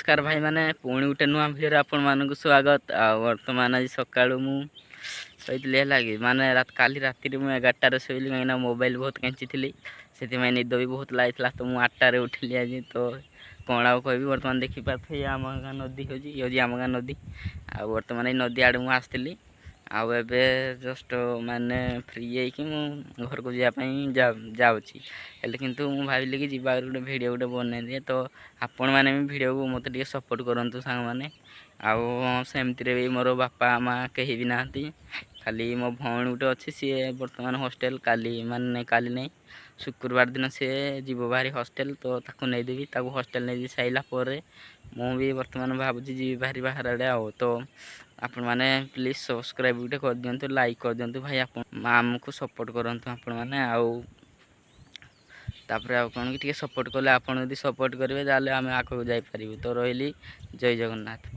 नमस्कार भाई मैंने पुणी गोटे नुआ भिडियो आपण मानक स्वागत वर्तमान आज सका शोली है माने काली राति मुझे 11टार शोली कहीं मोबाइल बहुत कैंची से निद भी बहुत लगी तो मुझे 8टार उठिली आज तो कौन आ कह बर्तमान देखिपारे आम गाँ नदी हो आम गाँ नदी बर्तमान नदी आड़े मुझे आसती आबे जस्ट माने फ्री है घर को जावाई जाऊँगी किंतु मुझे भाविली कि जीवा गोटे भिडियो गोटे बनई दिए तो आपण मैंने भी भिडियो को मत सपोर्ट करूँ सांग मैंने आमती भी मोर बापा माँ कहीं भी ना खाली मो भौणी गोटे अच्छी सी बर्तमान हॉस्टल काली माने काली नहीं शुक्रवार दिन सी जीव बाहरी हॉस्टल तो ताको नहीं देवी ताको हॉस्टल नहीं साइला मुझे बर्तमान भावुँ जी बाहरी बाहर आड़े तो आपण मैंने प्लीज सब्सक्राइब गोटे कर दिंतु लाइक कर दिंतु भाई आमको सपोर्ट करूँ आपण मैंने तापर कौन कि सपोर्ट कले आप सपोर्ट करेंगे आम आगे जापर तो रही जय जगन्नाथ।